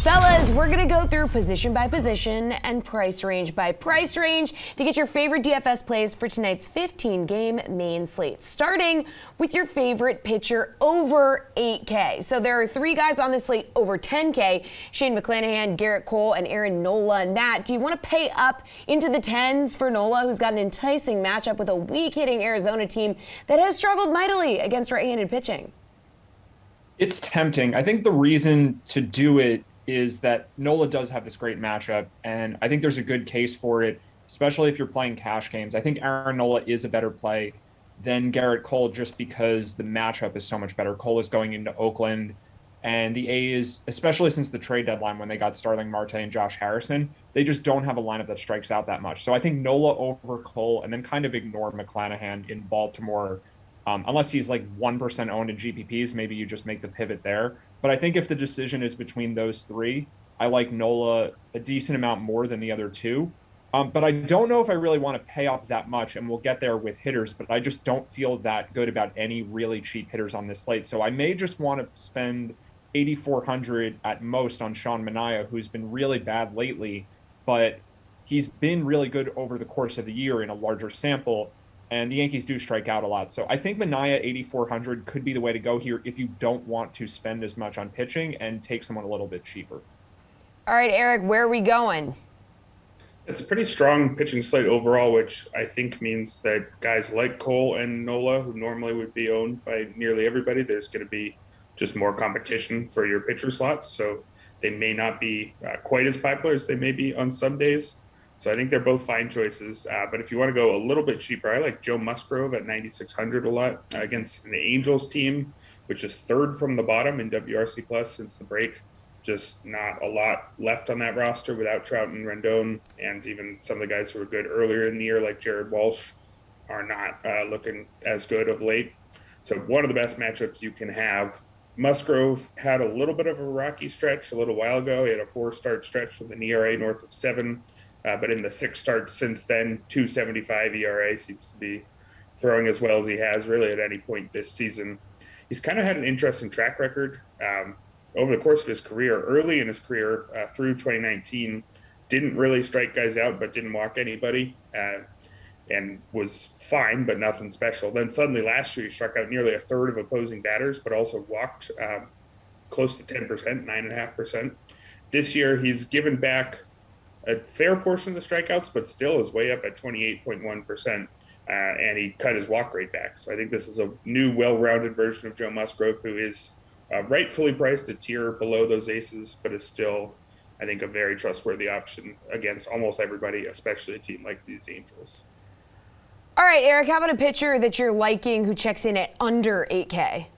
Fellas, we're going to go through position by position and price range by price range to get your favorite DFS plays for tonight's 15-game main slate, starting with your favorite pitcher over 8K. So there are three guys on this slate over 10K, Shane McClanahan, Garrett Cole, and Aaron Nola. And Matt, do you want to pay up into the 10s for Nola, who's got an enticing matchup with a weak-hitting Arizona team that has struggled mightily against right-handed pitching? It's tempting. I think the reason to do it is that Nola does have this great matchup, and I think there's a good case for it, especially if you're playing cash games. I think Aaron Nola is a better play than Garrett Cole just because the matchup is so much better. Cole is going into Oakland, and the A's, especially since the trade deadline when they got Starling Marte and Josh Harrison, they just don't have a lineup that strikes out that much. So I think Nola over Cole, and then kind of ignore McClanahan in Baltimore. Unless he's like 1% owned in GPPs, maybe you just make the pivot there. But I think if the decision is between those three, I like Nola a decent amount more than the other two. But I don't know if I really want to pay up that much, and we'll get there with hitters, but I just don't feel that good about any really cheap hitters on this slate. So I may just want to spend 8,400 at most on Sean Manaea, who's been really bad lately, but he's been really good over the course of the year in a larger sample. And the Yankees do strike out a lot. So I think Manaea 8,400 could be the way to go here if you don't want to spend as much on pitching and take someone a little bit cheaper. All right, Erik, where are we going? It's a pretty strong pitching slate overall, which I think means that guys like Cole and Nola, who normally would be owned by nearly everybody, there's going to be just more competition for your pitcher slots. So they may not be quite as popular as they may be on some days. So I think they're both fine choices. But if you want to go a little bit cheaper, I like Joe Musgrove at 9,600 a lot against an Angels team, which is third from the bottom in WRC Plus since the break. Just not a lot left on that roster without Trout and Rendon, and even some of the guys who were good earlier in the year, like Jared Walsh, are not looking as good of late. So one of the best matchups you can have. Musgrove had a little bit of a rocky stretch a little while ago. He had a 4-start stretch with an ERA north of 7. But in the 6 starts since then, 2.75 ERA, seems to be throwing as well as he has really at any point this season. He's kind of had an interesting track record over the course of his career. Early in his career through 2019, didn't really strike guys out, but didn't walk anybody and was fine, but nothing special. Then suddenly last year, he struck out nearly a third of opposing batters, but also walked close to 10%, 9.5%. This year, he's given back a fair portion of the strikeouts, but still is way up at 28.1%, and he cut his walk rate back. So I think this is a new, well-rounded version of Joe Musgrove, who is rightfully priced a tier below those aces, but is still, I think, a very trustworthy option against almost everybody, especially a team like these Angels. All right, Erik, how about a pitcher that you're liking who checks in at under 8K?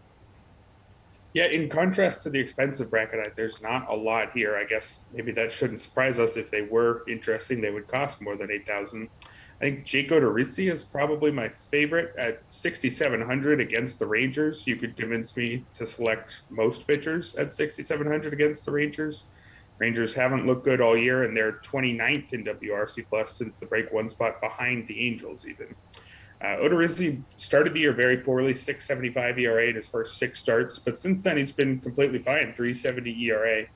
Yeah, in contrast to the expensive bracket, there's not a lot here. I guess maybe that shouldn't surprise us. If they were interesting, they would cost more than 8,000. I think Jake Odorizzi is probably my favorite at 6,700 against the Rangers. You could convince me to select most pitchers at 6,700 against the Rangers. Rangers haven't looked good all year, and they're 29th in WRC Plus since the break, one spot behind the Angels even. Odorizzi started the year very poorly, 6.75 ERA in his first 6 starts, but since then he's been completely fine, 3.70 ERA.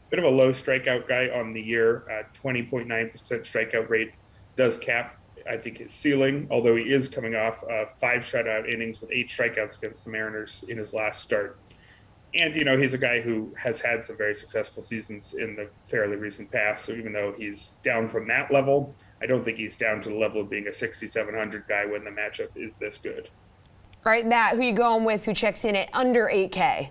Bit of a low strikeout guy on the year, 20.9% strikeout rate, does cap, I think, his ceiling, although he is coming off 5 shutout innings with 8 strikeouts against the Mariners in his last start. And, you know, he's a guy who has had some very successful seasons in the fairly recent past. So even though he's down from that level, I don't think he's down to the level of being a 6,700 guy when the matchup is this good. All right, Matt, who you going with who checks in at under 8K?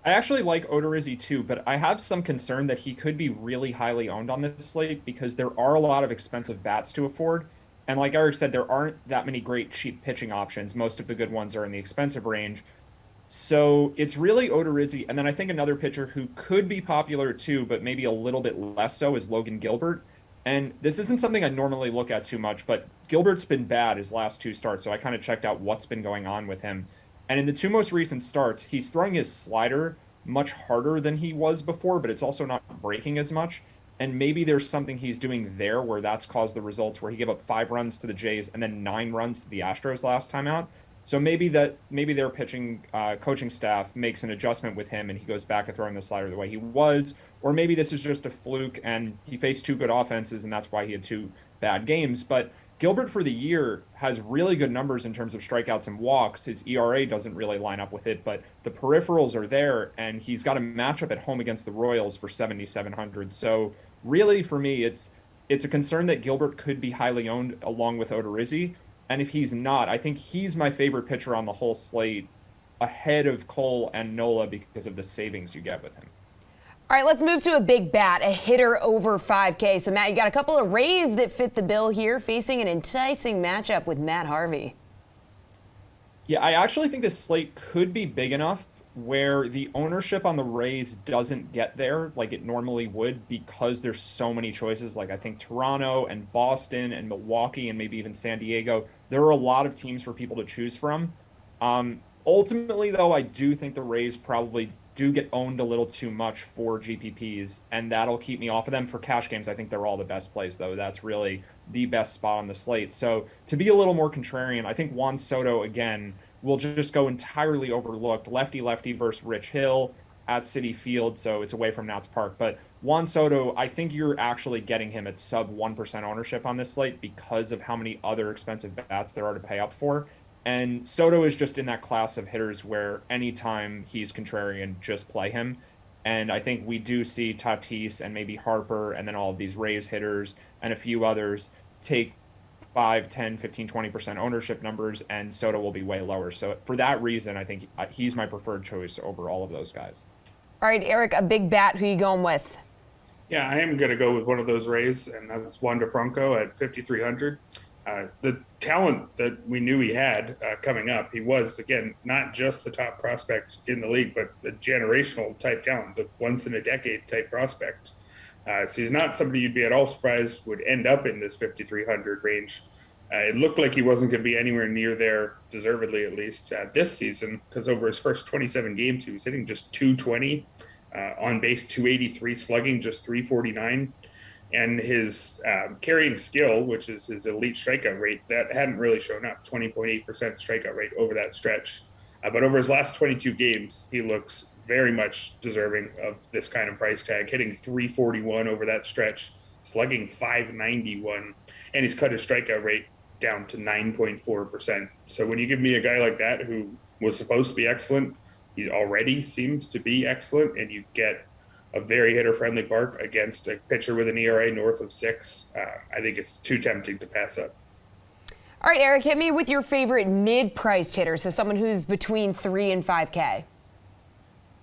I actually like Odorizzi too, but I have some concern that he could be really highly owned on this slate because there are a lot of expensive bats to afford. And like Erik said, there aren't that many great cheap pitching options. Most of the good ones are in the expensive range. So it's really Odorizzi. And then I think another pitcher who could be popular too, but maybe a little bit less so, is Logan Gilbert. And this isn't something I normally look at too much, but Gilbert's been bad his last 2 starts. So I kind of checked out what's been going on with him. And in the 2 most recent starts, he's throwing his slider much harder than he was before, but it's also not breaking as much. And maybe there's something he's doing there where that's caused the results where he gave up 5 runs to the Jays and then 9 runs to the Astros last time out. So maybe their pitching coaching staff makes an adjustment with him and he goes back to throwing the slider the way he was, or maybe this is just a fluke and he faced two good offenses and that's why he had two bad games. But Gilbert for the year has really good numbers in terms of strikeouts and walks. His ERA doesn't really line up with it, but the peripherals are there, and he's got a matchup at home against the Royals for 7,700. So really, for me, it's a concern that Gilbert could be highly owned along with Odorizzi. And if he's not, I think he's my favorite pitcher on the whole slate, ahead of Cole and Nola because of the savings you get with him. All right, let's move to a big bat, a hitter over 5K. So, Matt, you got a couple of Rays that fit the bill here, facing an enticing matchup with Matt Harvey. Yeah, I actually think this slate could be big enough where the ownership on the Rays doesn't get there like it normally would because there's so many choices. Like I think Toronto and Boston and Milwaukee and maybe even San Diego, there are a lot of teams for people to choose from. Ultimately, though, I do think the Rays probably do get owned a little too much for GPPs, and that'll keep me off of them. For cash games, I think they're all the best plays, though. That's really the best spot on the slate. So to be a little more contrarian, I think Juan Soto, again, will just go entirely overlooked. Lefty versus Rich Hill at Citi Field, so it's away from Nats Park. But Juan Soto, I think you're actually getting him at sub 1% ownership on this slate because of how many other expensive bats there are to pay up for. And Soto is just in that class of hitters where anytime he's contrarian, just play him. And I think we do see Tatis and maybe Harper and then all of these Rays hitters and a few others take 5, 10, 15, 20% ownership numbers, and Soto will be way lower. So for that reason, I think he's my preferred choice over all of those guys. All right, Erik, a big bat. Who you going with? Yeah, I am going to go with one of those Rays, and that's Wander Franco at 5,300. The talent that we knew he had coming up, he was, again, not just the top prospect in the league, but a generational type talent, the once-in-a-decade type prospect. So he's not somebody you'd be at all surprised would end up in this 5,300 range. It looked like he wasn't going to be anywhere near there, deservedly at least, this season, because over his first 27 games, he was hitting just 220, on base 283, slugging just 349. And his carrying skill, which is his elite strikeout rate, that hadn't really shown up, 20.8% strikeout rate over that stretch. But over his last 22 games, he looks very much deserving of this kind of price tag, hitting 341 over that stretch, slugging 591, and he's cut his strikeout rate down to 9.4%. So when you give me a guy like that who was supposed to be excellent, he already seems to be excellent, and you get a very hitter-friendly park against a pitcher with an ERA north of 6, I think it's too tempting to pass up. All right, Erik, hit me with your favorite mid-priced hitter, so someone who's between 3 and 5K.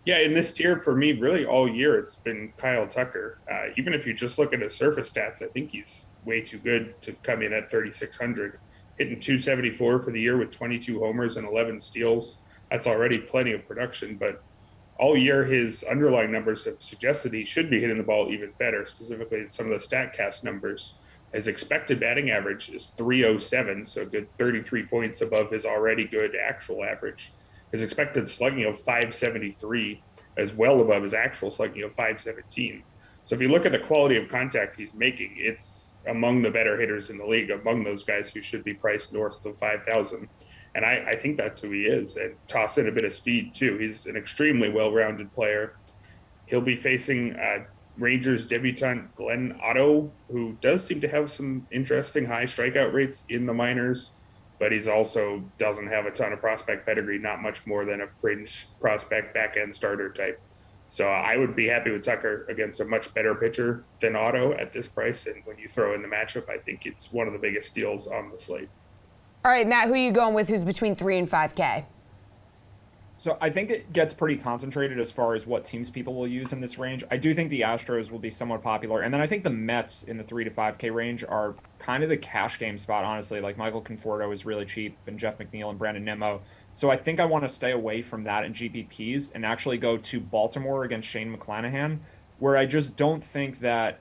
Yeah, in this tier for me, really all year, it's been Kyle Tucker. Even if you just look at his surface stats, I think he's way too good to come in at 3,600. Hitting 274 for the year with 22 homers and 11 steals. That's already plenty of production, but all year his underlying numbers have suggested he should be hitting the ball even better, specifically some of the StatCast numbers. His expected batting average is 307, so good 33 points above his already good actual average. His expected slugging of 573 is well above his actual slugging of 517. So if you look at the quality of contact he's making, it's among the better hitters in the league, among those guys who should be priced north of 5,000. And I think that's who he is. And toss in a bit of speed, too. He's an extremely well-rounded player. He'll be facing Rangers debutant Glenn Otto, who does seem to have some interesting high strikeout rates in the minors, but he's also doesn't have a ton of prospect pedigree, not much more than a fringe prospect back-end starter type. So I would be happy with Tucker against a much better pitcher than Otto at this price. And when you throw in the matchup, I think it's one of the biggest steals on the slate. All right, Matt, who are you going with who's between 3 and 5K? So I think it gets pretty concentrated as far as what teams people will use in this range. I do think the Astros will be somewhat popular. And then I think the Mets in the 3 to 5K range are kind of the cash game spot, honestly. Like Michael Conforto is really cheap, and Jeff McNeil and Brandon Nimmo. So I think I want to stay away from that in GPPs and actually go to Baltimore against Shane McClanahan, where I just don't think that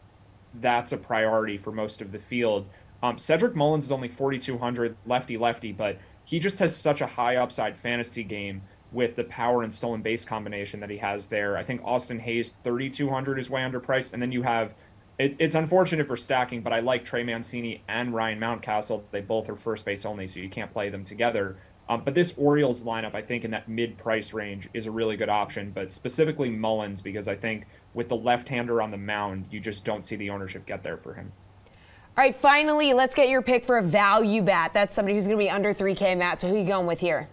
that's a priority for most of the field. Cedric Mullins is only 4,200, lefty, but he just has such a high upside fantasy game with the power and stolen base combination that he has there. I think Austin Hayes, 3,200 is way underpriced. And then you have, it's unfortunate for stacking, but I like Trey Mancini and Ryan Mountcastle. They both are first base only, so you can't play them together. But this Orioles lineup, I think in that mid-price range is a really good option, but specifically Mullins, because I think with the left-hander on the mound, you just don't see the ownership get there for him. All right, finally, let's get your pick for a value bat. That's somebody who's going to be under 3K, Matt. So who are you going with here?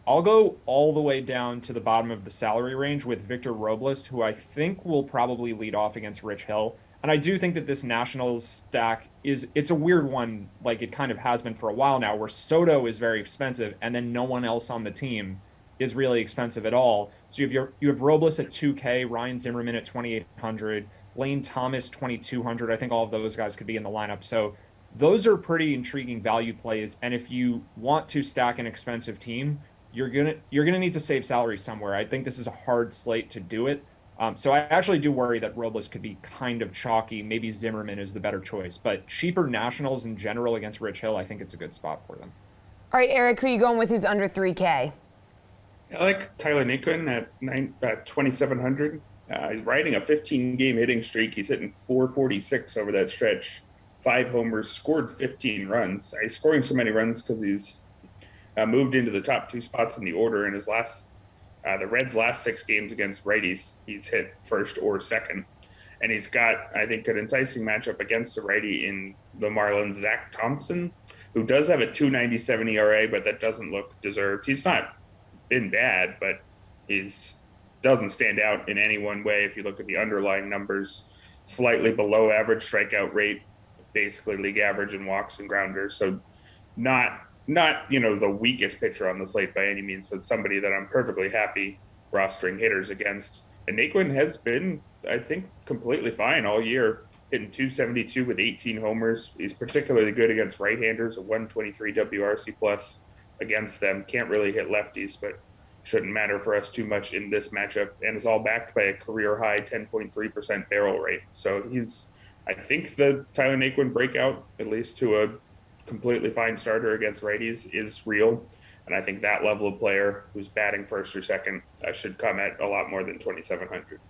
I'll go all the way down to the bottom of the salary range with Victor Robles, who I think will probably lead off against Rich Hill. And I do think that this Nationals stack it's a weird one, like it kind of has been for a while now, where Soto is very expensive and then no one else on the team is really expensive at all. So you have Robles at 2K, Ryan Zimmerman at 2,800, Lane Thomas 2,200. I think all of those guys could be in the lineup. So those are pretty intriguing value plays. And if you want to stack an expensive team, you're gonna need to save salary somewhere. I think this is a hard slate to do it. So I actually do worry that Robles could be kind of chalky. Maybe Zimmerman is the better choice, but cheaper Nationals in general against Rich Hill, I think it's a good spot for them. All right, Erik, who are you going with who's under 3K? I like Tyler Naquin at 2,700. He's riding a 15-game hitting streak. He's hitting 446 over that stretch. 5 homers, scored 15 runs. He's scoring so many runs because he's moved into the top 2 spots in the order in his the Reds' last 6 games against righties. He's hit first or second. And he's got, I think, an enticing matchup against the righty in the Marlins, Zach Thompson, who does have a 2.97 ERA, but that doesn't look deserved. He's not been bad, but he's doesn't stand out in any one way. If you look at the underlying numbers, slightly below average strikeout rate, basically league average in walks and grounders. So not the weakest pitcher on the slate by any means, but somebody that I'm perfectly happy rostering hitters against. And Naquin has been, I think, completely fine all year, hitting 272 with 18 homers. He's particularly good against right-handers, a 123 WRC plus against them. Can't really hit lefties, but shouldn't matter for us too much in this matchup, and is all backed by a career-high 10.3% barrel rate. So I think the Tyler Naquin breakout, at least to a completely fine starter against righties, is real. And I think that level of player who's batting first or second should come at a lot more than 2,700.